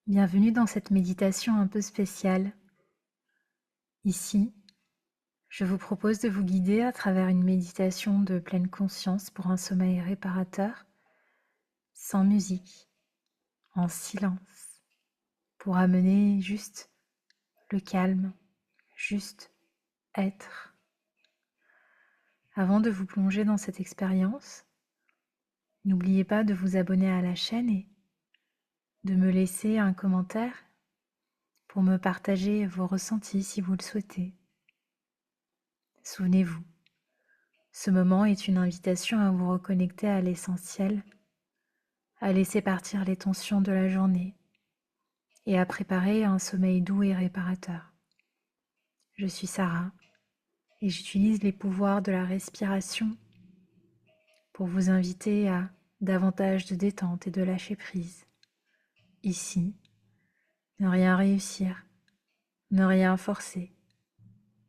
Bienvenue dans cette méditation un peu spéciale. Ici, je vous propose de vous guider à travers une méditation de pleine conscience pour un sommeil réparateur, sans musique, en silence, pour amener juste le calme, juste être. Avant de vous plonger dans cette expérience, n'oubliez pas de vous abonner à la chaîne et de me laisser un commentaire pour me partager vos ressentis si vous le souhaitez. Souvenez-vous, ce moment est une invitation à vous reconnecter à l'essentiel, à laisser partir les tensions de la journée et à préparer un sommeil doux et réparateur. Je suis Sarah et j'utilise les pouvoirs de la respiration pour vous inviter à davantage de détente et de lâcher prise. Ici, ne rien réussir, ne rien forcer,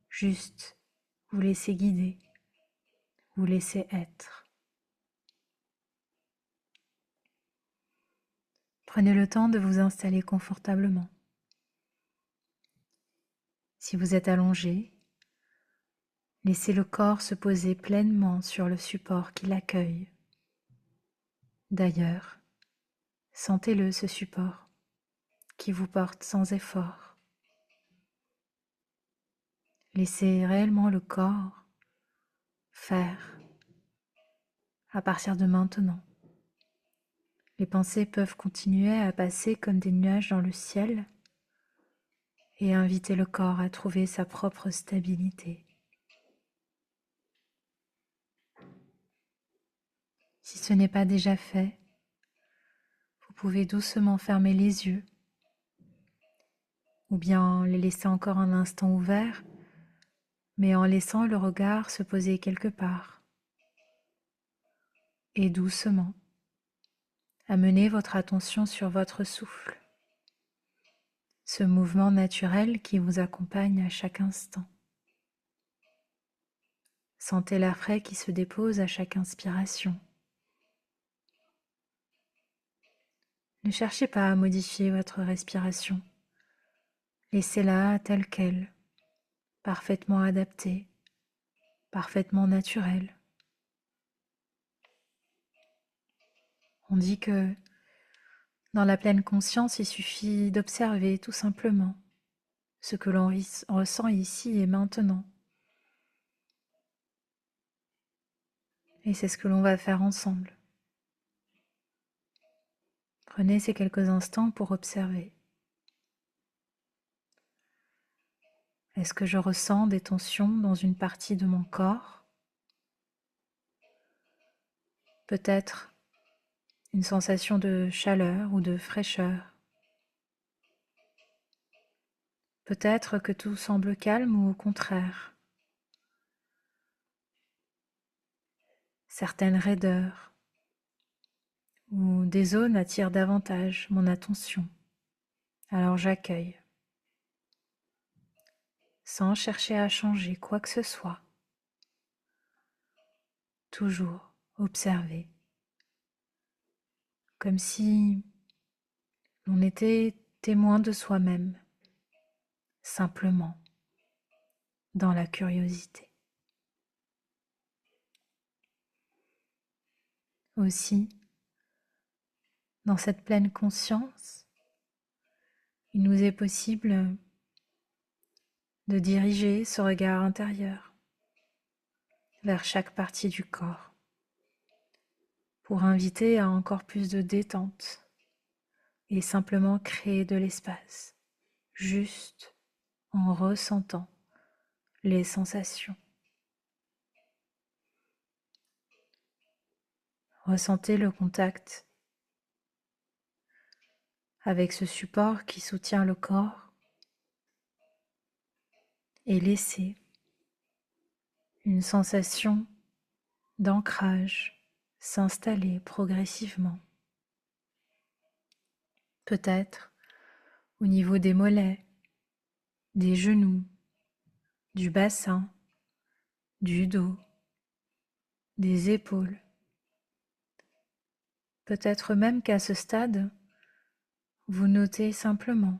juste vous laisser guider, vous laisser être. Prenez le temps de vous installer confortablement. Si vous êtes allongé, laissez le corps se poser pleinement sur le support qui l'accueille. D'ailleurs, sentez-le, ce support qui vous porte sans effort. Laissez réellement le corps faire à partir de maintenant. Les pensées peuvent continuer à passer comme des nuages dans le ciel et inviter le corps à trouver sa propre stabilité. Si ce n'est pas déjà fait, vous pouvez doucement fermer les yeux ou bien les laisser encore un instant ouverts, mais en laissant le regard se poser quelque part. Et doucement, amenez votre attention sur votre souffle, ce mouvement naturel qui vous accompagne à chaque instant. Sentez l'air frais qui se dépose à chaque inspiration. Ne cherchez pas à modifier votre respiration. Laissez-la telle qu'elle, parfaitement adaptée, parfaitement naturelle. On dit que dans la pleine conscience, il suffit d'observer tout simplement ce que l'on ressent ici et maintenant. Et c'est ce que l'on va faire ensemble. Prenez ces quelques instants pour observer. Est-ce que je ressens des tensions dans une partie de mon corps? Peut-être une sensation de chaleur ou de fraîcheur. Peut-être que tout semble calme ou au contraire. Certaines raideurs ou des zones attirent davantage mon attention. Alors j'accueille, sans chercher à changer quoi que ce soit. Toujours observer, comme si l'on était témoin de soi-même, simplement dans la curiosité. Aussi, dans cette pleine conscience, il nous est possible de diriger ce regard intérieur vers chaque partie du corps pour inviter à encore plus de détente et simplement créer de l'espace, juste en ressentant les sensations. Ressentez le contact avec ce support qui soutient le corps et laissez une sensation d'ancrage s'installer progressivement. Peut-être au niveau des mollets, des genoux, du bassin, du dos, des épaules. Peut-être même qu'à ce stade, Vous notez simplement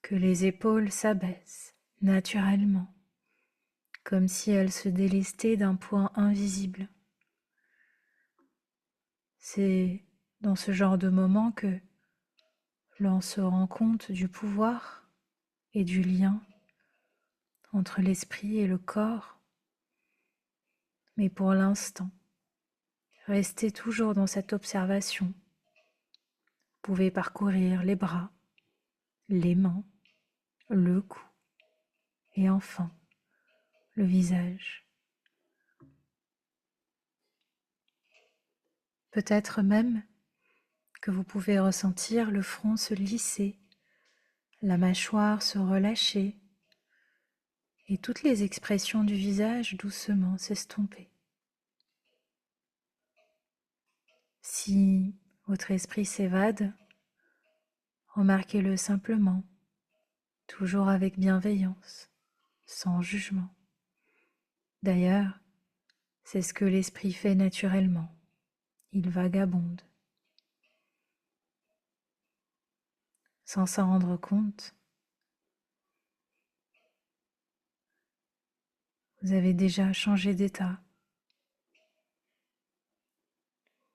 que les épaules s'abaissent naturellement, comme si elles se délestaient d'un poids invisible. C'est dans ce genre de moment que l'on se rend compte du pouvoir et du lien entre l'esprit et le corps. Mais pour l'instant, restez toujours dans cette observation. Vous pouvez parcourir les bras, les mains, le cou et enfin le visage. Peut-être même que vous pouvez ressentir le front se lisser, la mâchoire se relâcher et toutes les expressions du visage doucement s'estomper. Si votre esprit s'évade, remarquez-le simplement, toujours avec bienveillance, sans jugement. D'ailleurs, c'est ce que l'esprit fait naturellement, il vagabonde. Sans s'en rendre compte, vous avez déjà changé d'état.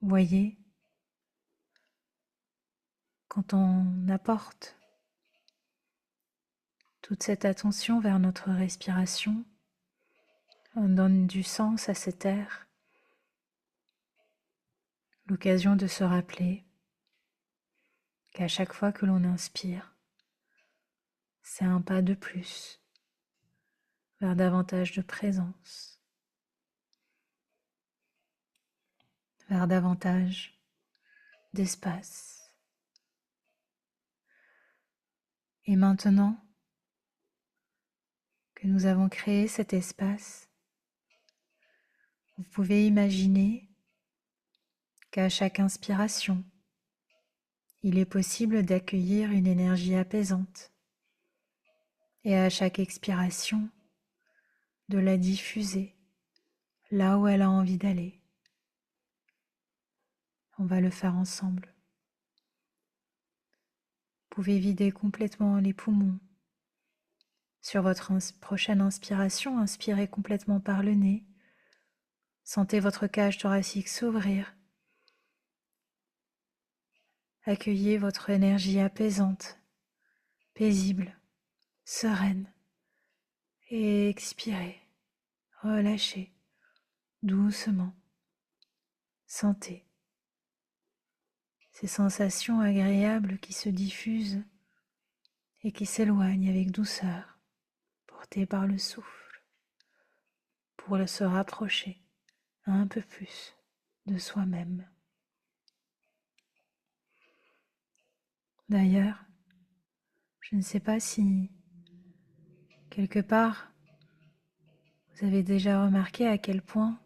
Voyez, quand on apporte toute cette attention vers notre respiration, on donne du sens à cet air, l'occasion de se rappeler qu'à chaque fois que l'on inspire, c'est un pas de plus vers davantage de présence, vers davantage d'espace. Et maintenant que nous avons créé cet espace, vous pouvez imaginer qu'à chaque inspiration, il est possible d'accueillir une énergie apaisante et à chaque expiration, de la diffuser là où elle a envie d'aller. On va le faire ensemble. Vous pouvez vider complètement les poumons. Sur votre prochaine inspiration, inspirez complètement par le nez. Sentez votre cage thoracique s'ouvrir. Accueillez votre énergie apaisante, paisible, sereine. Et expirez, relâchez doucement. Sentez ces sensations agréables qui se diffusent et qui s'éloignent avec douceur, portées par le souffle, pour se rapprocher un peu plus de soi-même. D'ailleurs, je ne sais pas si quelque part vous avez déjà remarqué à quel point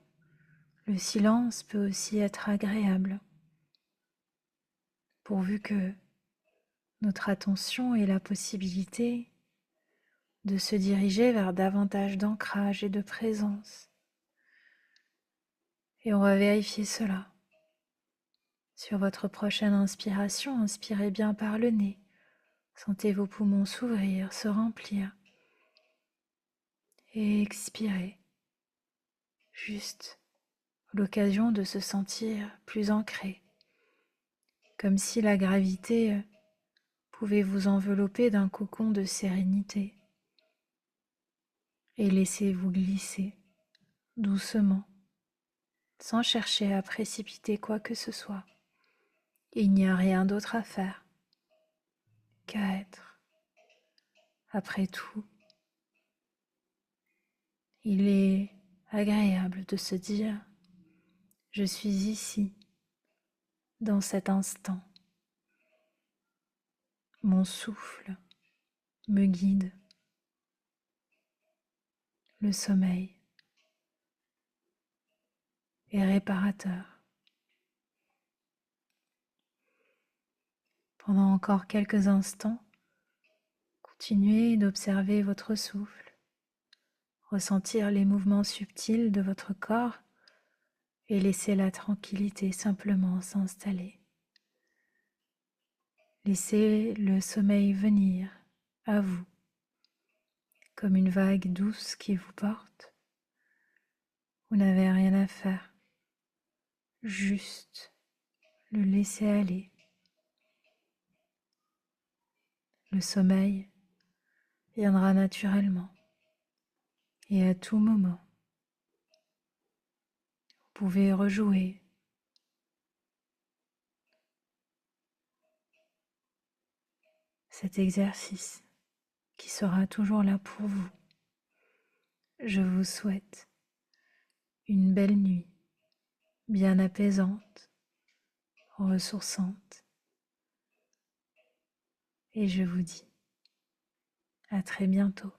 le silence peut aussi être agréable, pourvu que notre attention ait la possibilité de se diriger vers davantage d'ancrage et de présence. Et on va vérifier cela. Sur votre prochaine inspiration, inspirez bien par le nez. Sentez vos poumons s'ouvrir, se remplir. Et expirez. Juste l'occasion de se sentir plus ancré. Comme si la gravité pouvait vous envelopper d'un cocon de sérénité. Et laissez-vous glisser doucement, sans chercher à précipiter quoi que ce soit. Il n'y a rien d'autre à faire qu'à être. Après tout, il est agréable de se dire « Je suis ici, dans cet instant. Mon souffle me guide. Le sommeil est réparateur. » Pendant encore quelques instants, continuez d'observer votre souffle, ressentir les mouvements subtils de votre corps et laisser la tranquillité simplement s'installer. Laissez le sommeil venir à vous comme une vague douce qui vous porte. Vous n'avez rien à faire, juste le laisser aller. Le sommeil viendra naturellement et à tout moment. Vous pouvez rejouer cet exercice qui sera toujours là pour vous. Je vous souhaite une belle nuit, bien apaisante, ressourçante, et je vous dis à très bientôt.